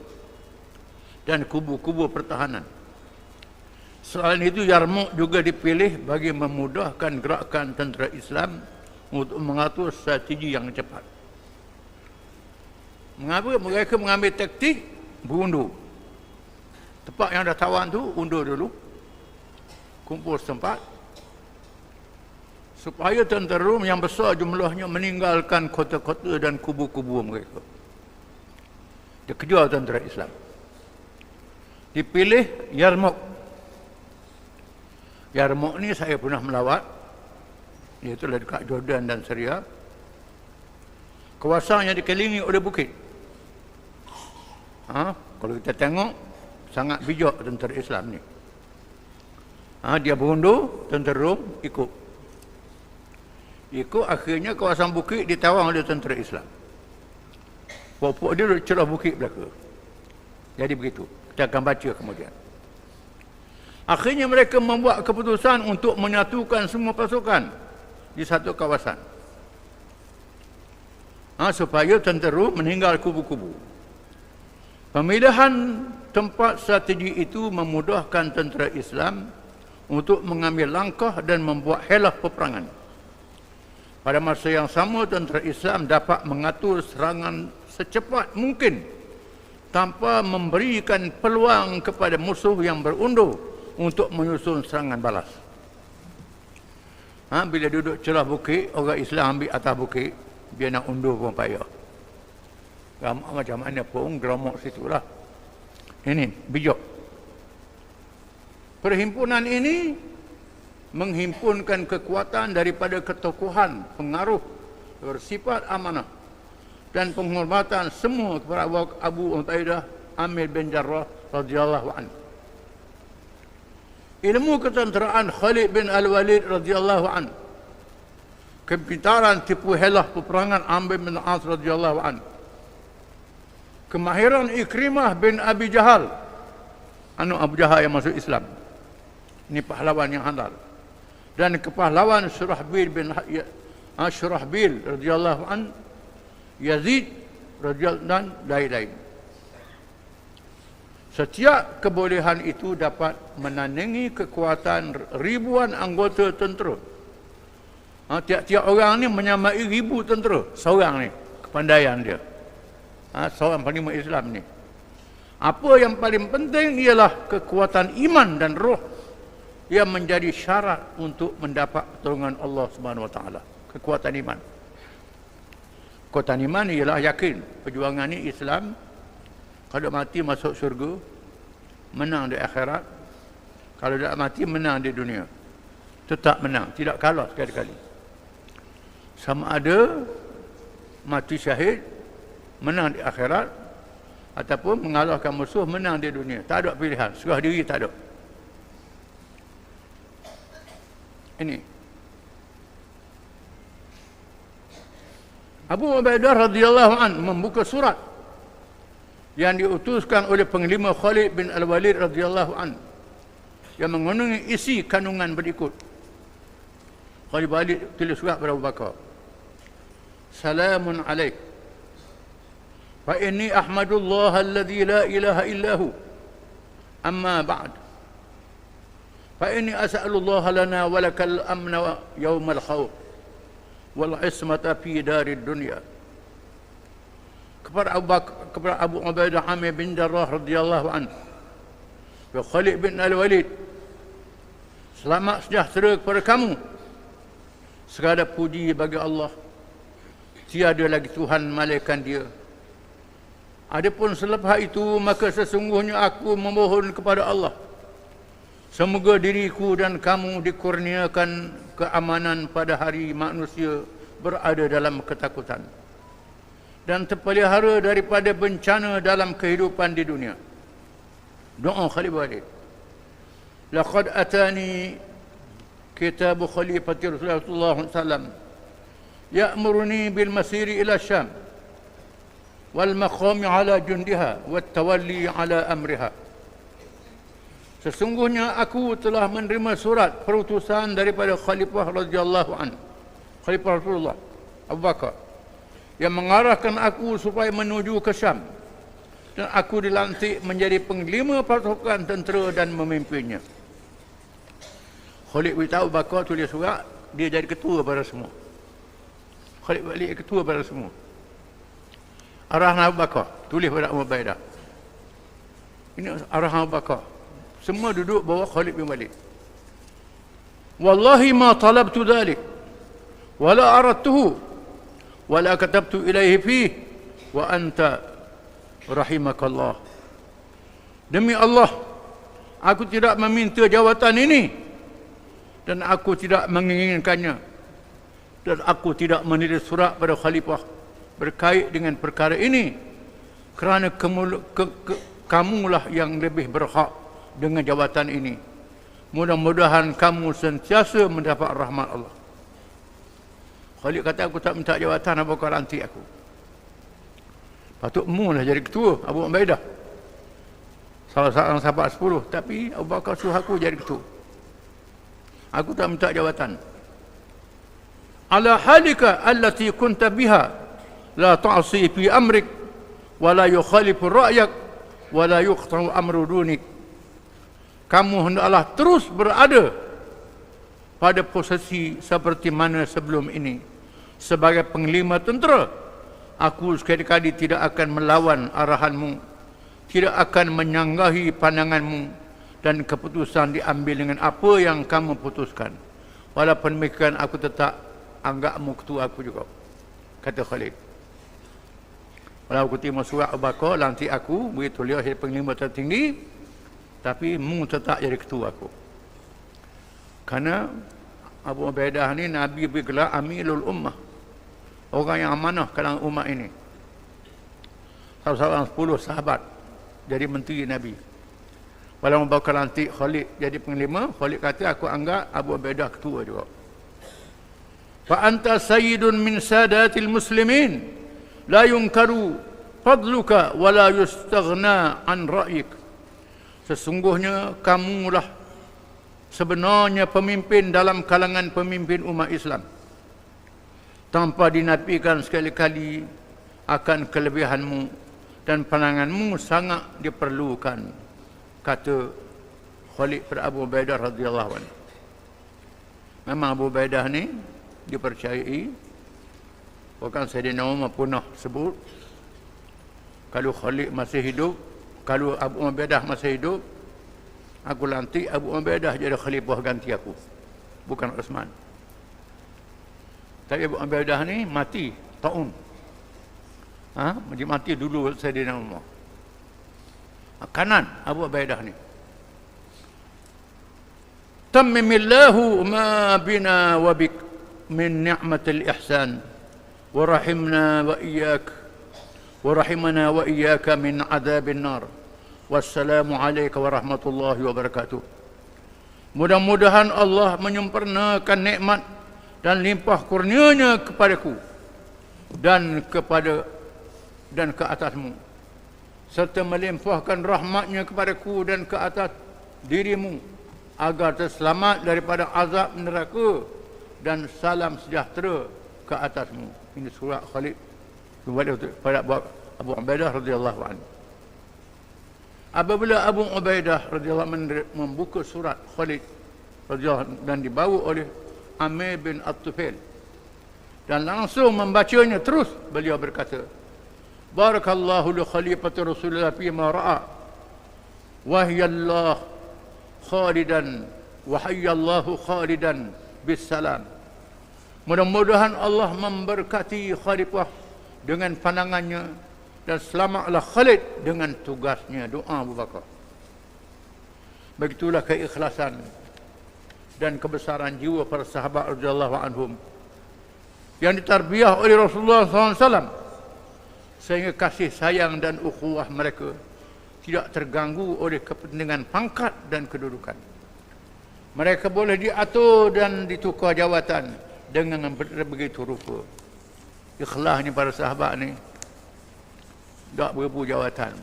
dan kubu-kubu pertahanan. Selain itu, Yarmouk juga dipilih bagi memudahkan gerakan tentera Islam untuk mengatur strategi yang cepat. Mengapa mereka mengambil taktik berundur? Tempat yang dah tawan tu undur dulu, kumpul setempat supaya tentera Rom yang besar jumlahnya meninggalkan kota-kota dan kubu-kubu mereka. Dia kejar tentera Islam. Dipilih Yarmouk. Yarmouk ni saya pernah melawat. Iaitu dekat Jordan dan Syria. Kawasannya dikelilingi oleh bukit. Kalau kita tengok, sangat bijak tentera Islam ni. Dia berundur, tentera Rom ikut. Akhirnya kawasan bukit ditawang oleh tentera Islam. Pokok dia duduk celah bukit belaka. Jadi begitu. Kita akan baca kemudian. Akhirnya mereka membuat keputusan untuk menyatukan semua pasukan di satu kawasan. Supaya tentera meninggal kubu-kubu. Pemilihan tempat strategi itu memudahkan tentera Islam untuk mengambil langkah dan membuat helah peperangan. Pada masa yang sama, tentera Islam dapat mengatur serangan secepat mungkin tanpa memberikan peluang kepada musuh yang berundur untuk menyusun serangan balas. Bila duduk celah bukit, orang Islam ambil atas bukit, dia nak undur pun payah. Macam mana pun geramuk situlah. Ini bijak. Perhimpunan ini menghimpunkan kekuatan daripada ketokohan, pengaruh, bersifat amanah dan penghormatan semua kepada Abu Ubaidah Amir bin Jarrah radhiyallahu anhu. Ilmu ketenteraan Khalid bin Al-Walid radhiyallahu anhu, kepintaran tipu helah peperangan Amr bin As radhiyallahu anhu, kemahiran Ikrimah bin Abi Jahal, Abu Jahal yang masuk Islam, ini pahlawan yang handal, dan kepahlawan Shurahbil bin Shurahbil radhiyallahu anhu, Yazid radhiyallahu dan lain-lain. Setiap kebolehan itu dapat menandingi kekuatan ribuan anggota tentera. Tiap-tiap orang ni menyamai 1000 tentera. Seorang ni, kepandaian dia. Seorang panglima Islam ni. Apa yang paling penting ialah kekuatan iman dan roh yang menjadi syarat untuk mendapat pertolongan Allah Subhanahu Wa Taala. Kekuatan iman. Kekuatan iman ialah yakin perjuangan ni Islam, kalau mati masuk syurga, menang di akhirat. Kalau tak mati, menang di dunia. Tetap menang, tidak kalah sekali-kali. Sama ada mati syahid, menang di akhirat, ataupun mengalahkan musuh, menang di dunia. Tak ada pilihan, serah diri tak ada. Ini Abu Ubaidah radhiyallahu anhu membuka surat yang diutuskan oleh Panglima Khalid bin Al-Walid radhiyallahu anhu yang mengandungi isi kandungan berikut. Khalid bin Walid tulis surat kepada Abu Bakar. Salamun alaik. Fa inni ahmadullah alladhi la ilaha illahu. Amma ba'd. Fa inni as'alullah lana wa lakal amna yawmal khawf wal ismata fi darid dunya. Kepada Abu Ubaidah Amir bin Jarrah radhiyallahu anhu, Khalid bin Al-Walid, selamat sejahtera kepada kamu. Segala puji bagi Allah, tiada lagi Tuhan malaikat dia. Adapun selepas itu, maka sesungguhnya aku memohon kepada Allah, semoga diriku dan kamu dikurniakan keamanan pada hari manusia berada dalam ketakutan dan terpelihara daripada bencana dalam kehidupan di dunia. Doa Khalid bin Walid. Laqad atani kitab khalifati Rasulullah sallallahu alaihi wasallam ya'muruni bil masiri ila Syam wal maqami ala jundiha wat tawalli ala amriha. Sesungguhnya aku telah menerima surat perutusan daripada Khalifah radhiyallahu anhu, Khalifah Rasulullah Abu Bakar, yang mengarahkan aku supaya menuju ke Syam, dan aku dilantik menjadi panglima pasukan tentera dan memimpinnya. Khalid beritahu Abu Bakar tulis surat, dia jadi ketua pada semua. Khalid balik ketua pada semua. Arahan Abu Bakar tulis pada Abu Ubaidah. Ini arahan Abu Bakar. Semua duduk bawah Khalid bin Walid. wallahi ma talabtu dhalik wala aradtuhu wala katabtu ilaihi fihi wa anta rahimakallah. Demi Allah, aku tidak meminta jawatan ini dan aku tidak menginginkannya, dan aku tidak menulis surat pada khalifah berkait dengan perkara ini, kerana kamulah yang lebih berhak dengan jawatan ini. Mudah-mudahan kamu sentiasa mendapat rahmat Allah. Khalid kata, aku tak minta jawatan, apa kau lantik aku? Patutmu lah jadi ketua, Abu Ubaidah, salah seorang sahabat 10. Tapi Abu Bakar suruh aku jadi ketua. Aku tak minta jawatan. Ala halika allati kunta biha la ta'si fi amrik wa la yukhalifu ra'yak wa la yuqta'u amru dunik. Kamu hendaklah terus berada pada posisi seperti mana sebelum ini. Sebagai panglima tentera, aku sekali-kali tidak akan melawan arahanmu, tidak akan menyanggahi pandanganmu, dan keputusan diambil dengan apa yang kamu putuskan. Walaupun demikian, aku tetap anggapmu ketua aku juga, kata Khalid. Walau aku terima surat Abu Bakar, lantik aku, begitu beliau jadi panglima tertinggi, tapi mu tetap jadi ketua aku. Karena Abu Ubaidah ni Nabi beri gelar Amirul Ummah, orang yang amanah kalangan umat ini. Salah seorang 10 sahabat jadi menteri Nabi. Walau Abu Bakar lantik Khalid jadi panglima, Khalid kata, aku anggap Abu Ubaidah ketua juga. Fa anta sayyidun min sadatil muslimin la yunkaru fadluka wa la yustaghna an ra'yik. Sesungguhnya kamulah sebenarnya pemimpin dalam kalangan pemimpin umat Islam, tanpa dinafikan sekali-kali akan kelebihanmu, dan pandanganmu sangat diperlukan, kata Khalid pada Abu Ubaidah radhiyallahu anhu. Memang Abu Ubaidah ni dipercayai, bahkan Sayyidina Umar pernah sebut, kalau Khalid masih hidup, kalau Abu Ubaidah masih hidup, aku lantik Abu Ubaidah jadi khalifah ganti aku, bukan Uthman. Tapi Abu Ubaidah ni mati taun. Dia mati dulu Sayyidina Umar. Kanan Abu Ubaidah ni. Tammimillahu ma bina wa bik min ni'matil ihsan wa rahimna wa iyyak ورحمنا وإياك من عذاب النار والسلام عليك ورحمة الله وبركاته. Mudah-mudahan Allah menyempurnakan nikmat dan limpah kurnianya kepadaku dan ke atasmu, serta melimpahkan rahmatnya kepadaku dan ke atas dirimu, agar terselamat daripada azab neraka, dan salam sejahtera ke atasmu. Ini surah Khalid pada Abu Ubaidah radhiyallahu anhu. Apabila Abu Ubaidah radhiyallahu anhu membuka surat Khalid radhiyallahu dan dibawa oleh Amir bin At-Tufail dan langsung membacanya, terus beliau berkata, Barakallahu li khalifati Rasulullah fi ma ra'a wa hiyallah khalidan wa hayyallahu khalidan bis salam. Mudah-mudahan Allah memberkati khalifah dengan pandangannya, dan selamatlah Khalid dengan tugasnya. Doa Abu Bakar. Begitulah keikhlasan dan kebesaran jiwa para sahabat radhiyallahu anhum yang ditarbiyah oleh Rasulullah SAW, sehingga kasih sayang dan ukhuwah mereka tidak terganggu oleh kepentingan pangkat dan kedudukan. Mereka boleh diatur dan ditukar jawatan dengan begitu rupa. Ikhlasnya para sahabat ni tak berebut jawatan.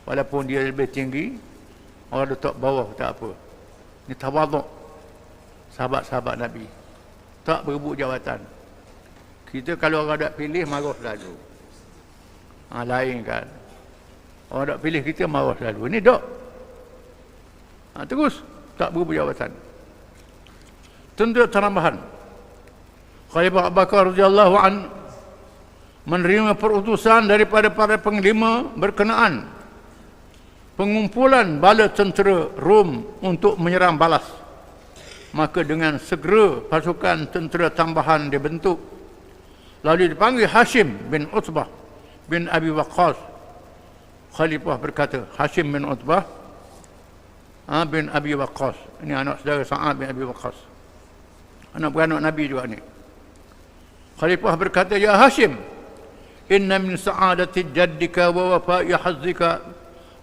Walaupun dia lebih tinggi, orang letak bawah tak apa. Ini tawaduk sahabat-sahabat Nabi, tak berebut jawatan. Kita kalau orang tak pilih, marah selalu. Lain kan, orang tak pilih kita marah selalu. Ini tak. Terus tak berebut jawatan. Tentu tambahan, Khalifah Abu Bakar radhiyallahu an menerima perutusan daripada para panglima berkenaan pengumpulan bala tentera Rom untuk menyerang balas. Maka dengan segera pasukan tentera tambahan dibentuk. Lalu dipanggil Hashim bin Utbah bin Abi Waqqas. Khalifah berkata, Hashim bin Utbah bin Abi Waqqas. Ini anak saudara Sa'ad bin Abi Waqqas. Anak beranak Nabi juga ni. Khalifah berkata, Ya Hashim, inna min sa'adati jaddika wa wafa'i hazzika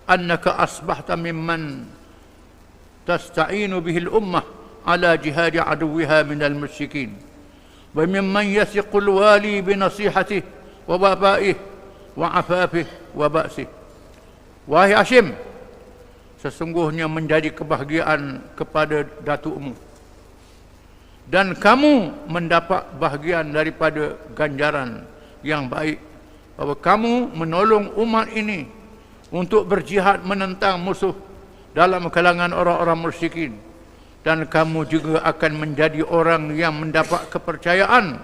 annaka asbahta mimman tasta'inu bihi al-ummah ala jihad aduwiha min al-musyrikin wa mimman yasiqu al-wali bi nasihatihi wa wafa'ihi wa afafihi wa ba'sihi. Wahai Hashim, sesungguhnya menjadi kebahagiaan kepada datukmu dan kamu mendapat bahagian daripada ganjaran yang baik bahawa kamu menolong umat ini untuk berjihad menentang musuh dalam kalangan orang-orang musyrikin, dan kamu juga akan menjadi orang yang mendapat kepercayaan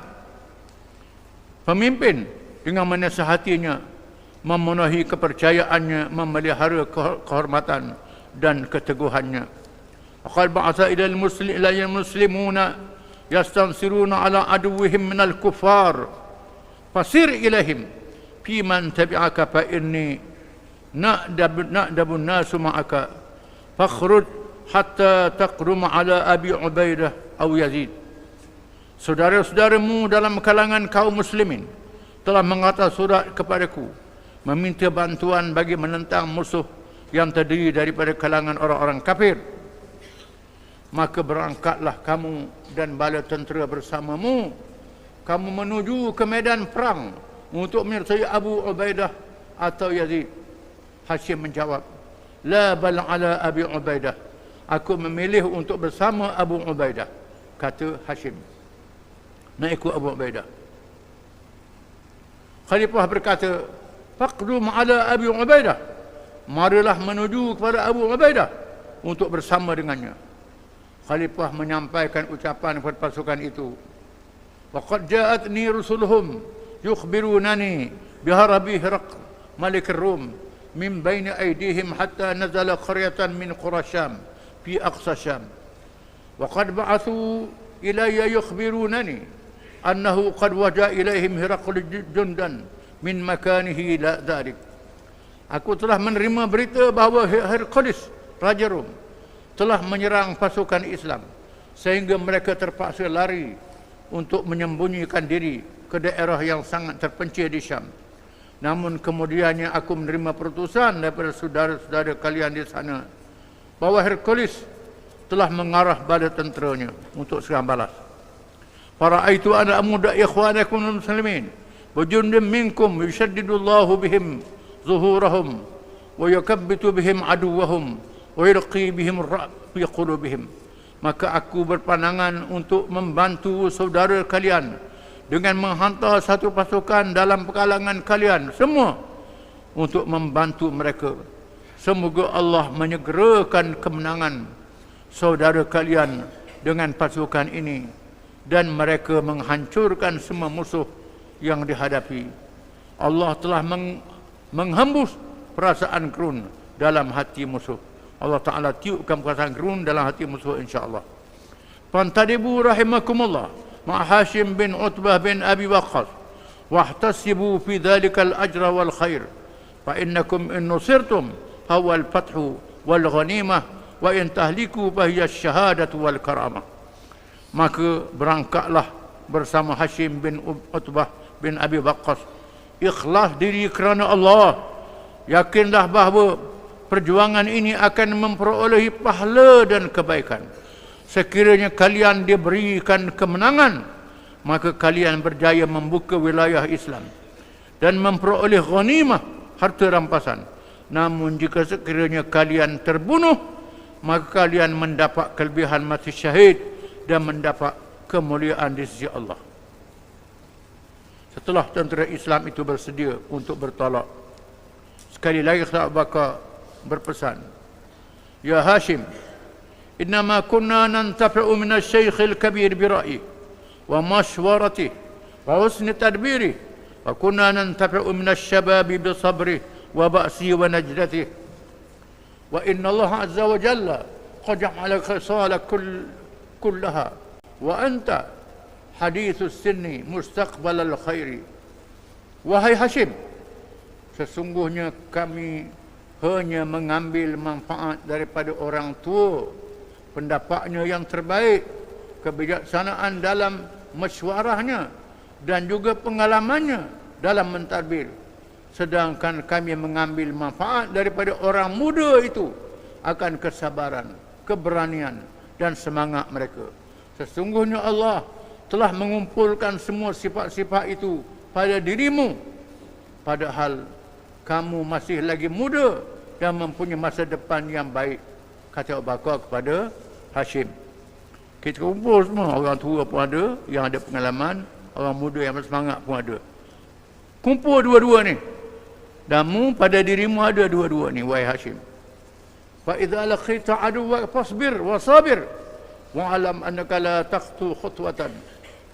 pemimpin dengan menasihatinya, memenuhi kepercayaannya, memelihara kehormatan dan keteguhannya. Qad ba'atha ila al-muslimuna yastansiruna ala aduwwihim min al-kuffar fasir ilaihim fi man tabi'aka fa inni na'dabu an-nasu ma'aka fakhruj hatta taqrum ala Abi Ubaidah aw Yazid. Saudara-saudaramu dalam kalangan kaum muslimin telah menghantar surat kepadaku meminta bantuan bagi menentang musuh yang terdiri daripada kalangan orang-orang kafir. Maka berangkatlah kamu dan bala tentera bersamamu, kamu menuju ke medan perang untuk menyertai Abu Ubaidah atau Yazid. Hashim menjawab, La bal ala Abi Ubaidah. Aku memilih untuk bersama Abu Ubaidah. Kata Hashim, nak ikut Abu Ubaidah. Khalifah berkata, Faqdum ala Abi Ubaidah. Marilah menuju kepada Abu Ubaidah untuk bersama dengannya. Khalifah menyampaikan ucapan kepada pasukan itu. Waqad ja'atni rusuluhum yukhbirunani biharabi Hiraq Malik Rum min baini aydihim hatta nazala qaryatan min Qurasham fi aqsa Syam. Waqad ba'athu ilayya yukhbirunani annahu qad waja ilaihim Hiraqul jundan min makanihi la dhalik. Aku telah menerima berita bahawa Hercules, Raja Rom, telah menyerang pasukan Islam sehingga mereka terpaksa lari untuk menyembunyikan diri ke daerah yang sangat terpencil di Syam. Namun kemudiannya aku menerima perutusan daripada saudara-saudara kalian di sana bahawa Hercules telah mengarah bala tenteranya untuk serang balas. Fara'aitu ana amuda ikhwanakum muslimin wajundum minkum yushaddidullahu bihim zuhurahum wa yakabbitu bihim aduwahum wa yulqi bihim ar-ra'b fi qulubihim. Maka aku berpandangan untuk membantu saudara kalian dengan menghantar satu pasukan dalam kalangan kalian semua untuk membantu mereka. Semoga Allah menyegerakan kemenangan saudara kalian dengan pasukan ini dan mereka menghancurkan semua musuh yang dihadapi. Allah telah menghembus perasaan gerun dalam hati musuh. Allah Ta'ala tiupkan perasaan gerun dalam hati musuh, insyaAllah. Fantadibu rahimakumullah ma Hashim bin Utbah bin Abi Waqqas wahtasibu fi dhalika al-ajra wal khair fa innakum in nusirtum huwa al-fathu wal ghanimah wa in tahliku fa hiya ash-shahadatu wal karamah. Maka berangkatlah bersama Hashim bin Utbah bin Abi Waqqas, ikhlas diri kerana Allah, yakinlah bahawa perjuangan ini akan memperolehi pahala dan kebaikan. Sekiranya kalian diberikan kemenangan, maka kalian berjaya membuka wilayah Islam dan memperoleh ghanimah, harta rampasan. Namun jika sekiranya kalian terbunuh, maka kalian mendapat kelebihan mati syahid dan mendapat kemuliaan di sisi Allah. Setelah tentera Islam itu bersedia untuk bertolak, sekali lagi Abu Bakar berpesan, Ya Hashim, innama kunna nantafi'u min asy-syaikh al-kabir bi ra'yi wa mashwaratihi wa husni tadbirihi wa kunna nantafi'u min asy-syababi bi sabrihi wa ba'sihi wa najdatihi wa inna Allah azza wa jalla qad ja'ala khisala kullaha wa anta hadithus sinni mustaqbalal khairi. Wahai Hashim, sesungguhnya kami hanya mengambil manfaat daripada orang tua, pendapatnya yang terbaik, kebijaksanaan dalam mesyuarahnya dan juga pengalamannya dalam mentadbir. Sedangkan kami mengambil manfaat daripada orang muda itu akan kesabaran, keberanian dan semangat mereka. Sesungguhnya Allah telah mengumpulkan semua sifat-sifat itu pada dirimu, padahal kamu masih lagi muda dan mempunyai masa depan yang baik, kata Abu Bakar kepada Hashim. Kita kumpul semua, orang tua pun ada yang ada pengalaman, orang muda yang bersemangat pun ada. Kumpul dua-dua ni. Damu pada dirimu ada dua-dua ni, wahai Hashim. Fa idza laqita aduwwa fasbir wa sabir wa alam annaka la taqtu khutwatan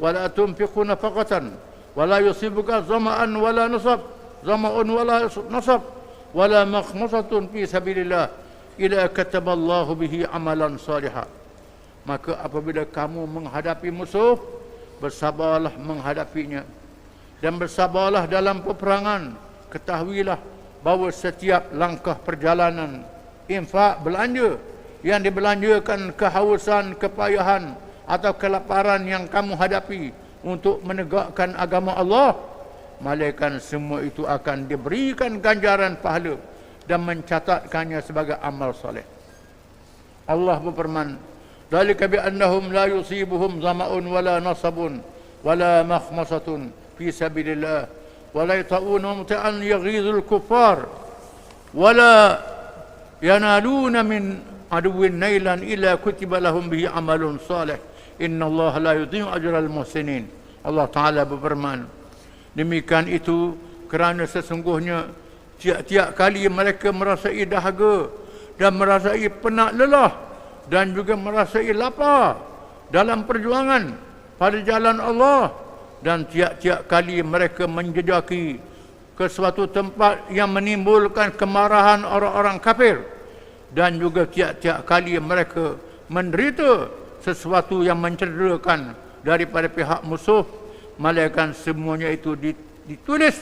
wa la tunfiqu nafaqatan wa la yusibuka zama'an wa la nasab zama'un wa la nasab wa la makhmasatun fi sabilillah ila kataballahu bihi amalan salihah. Maka apabila kamu menghadapi musuh, bersabarlah menghadapinya dan bersabarlah dalam peperangan. Ketahuilah bahawa setiap langkah perjalanan, infak, belanja yang dibelanjakan, kehausan, kepayahan atau kelaparan yang kamu hadapi untuk menegakkan agama Allah, malaikat semua itu akan diberikan ganjaran pahala dan mencatatkannya sebagai amal soleh. Allah berfirman, "Dzalika bi annahum la yusibuhum zama'un wala nasabun wala makhmasatun fi sabilillah ولا يطؤون موطئا يغيظ الكفار ولا ينالون من عدو نيلا إلا كتب لهم به عمل صالح إن الله لا يضيع أجر المحسنين." Allah Ta'ala berfirman, demikian itu kerana sesungguhnya tiap-tiap kali mereka merasai dahaga dan merasai penat lelah dan juga merasai lapar dalam perjuangan pada jalan Allah, dan tiap-tiap kali mereka menjejaki ke suatu tempat yang menimbulkan kemarahan orang-orang kafir, dan juga tiap-tiap kali mereka menderita sesuatu yang mencederakan daripada pihak musuh, malaikat semuanya itu ditulis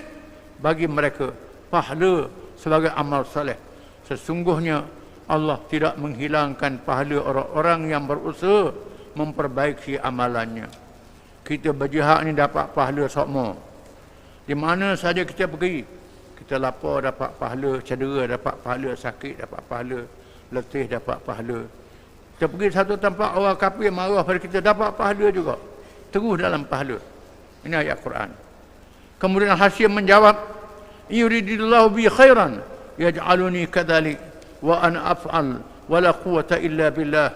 bagi mereka pahala sebagai amal saleh. Sesungguhnya Allah tidak menghilangkan pahala orang-orang yang berusaha memperbaiki amalannya. Kita berjihad ni dapat pahala sokmo. Di mana saja kita pergi, kita lapar dapat pahala, cedera dapat pahala, sakit dapat pahala, letih dapat pahala. Kita pergi satu tempat orang kafir marah pada kita, dapat pahala juga. Terus dalam pahala. Ini ayat Quran. Kemudian Hashim menjawab, "Yuridillahu bi khairan yaj'aluni kadzalik wa ana af'al wa la quwwata illa billah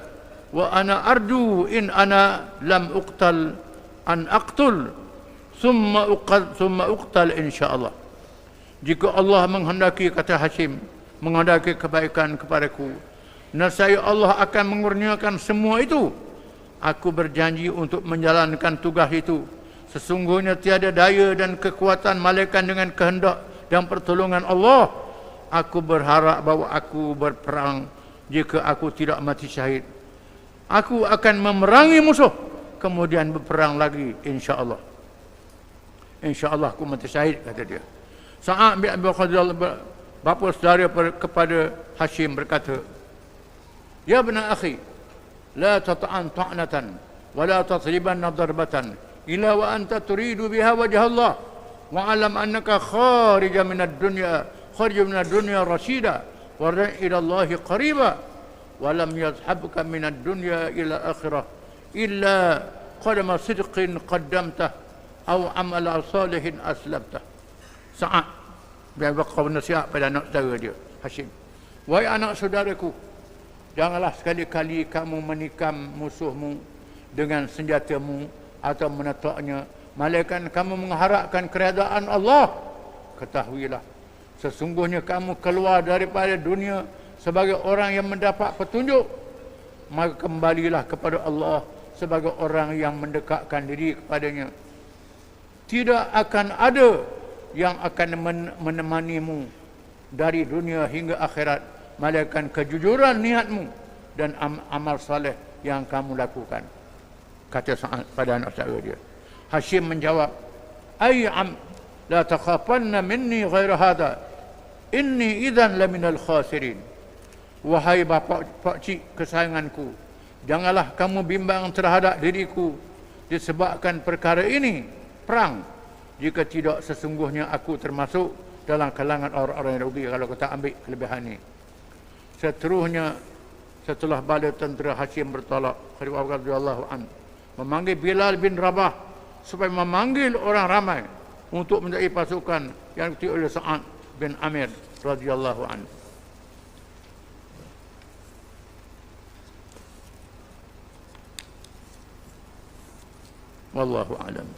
wa ana arju in ana lam uqtal an aqtul summa uqtal insyaallah." Jika Allah menghendaki, kata Hashim, menghendaki kebaikan kepadaku, nescaya Allah akan mengurniakan semua itu. Aku berjanji untuk menjalankan tugas itu. Sesungguhnya tiada daya dan kekuatan malaikat dengan kehendak dan pertolongan Allah. Aku berharap bahawa aku berperang jika aku tidak mati syahid. Aku akan memerangi musuh, kemudian berperang lagi, insya-Allah. Insya-Allah aku mati syahid, kata dia. Sa'ad bin Abi Waqqas, bapa saudara kepada Hashim, berkata, "Ya bna akhi, la tat'an ta'natan wa la tatribanna darbatan illa wa anta turidu biha wajha Allah wa alam annaka kharij min ad-dunya rashida wa ila Allah qariba wa lam yazhabka min ad-dunya ila akhirah illa qadama sidqin qaddamtah aw amala salihin aslamtah." Sa'ad bin Abi Waqqas nasihat pada anak saudara dia, Hashim, "Wahai anak saudaraku, janganlah sekali-kali kamu menikam musuhmu dengan senjatamu atau menetoknya, malaikat kamu mengharapkan keredaan Allah. Ketahuilah, sesungguhnya kamu keluar daripada dunia sebagai orang yang mendapat petunjuk, maka kembalilah kepada Allah sebagai orang yang mendekatkan diri kepadanya. Tidak akan ada yang akan menemanimu dari dunia hingga akhirat, melainkan kejujuran niatmu dan amal saleh yang kamu lakukan." kata Sa'ad pada anak saudara dia. Hashim menjawab, "Ay am, la takhafanna minni ghaira hada. Inni idzan laminal khasirin." Wahai bapa pak cik kesayanganku, janganlah kamu bimbang terhadap diriku disebabkan perkara ini, perang. Jika tidak, sesungguhnya aku termasuk dalam kalangan orang-orang yang rugi kalau kita ambil kelebihan ini. Seterusnya, setelah bala tentera Hashim bertolak, Khalid radhiyallahu an memanggil Bilal bin Rabah supaya memanggil orang ramai untuk menjadi pasukan yang diikuti oleh Sa'ad bin Amir radhiyallahu an. Wallahu a'lam.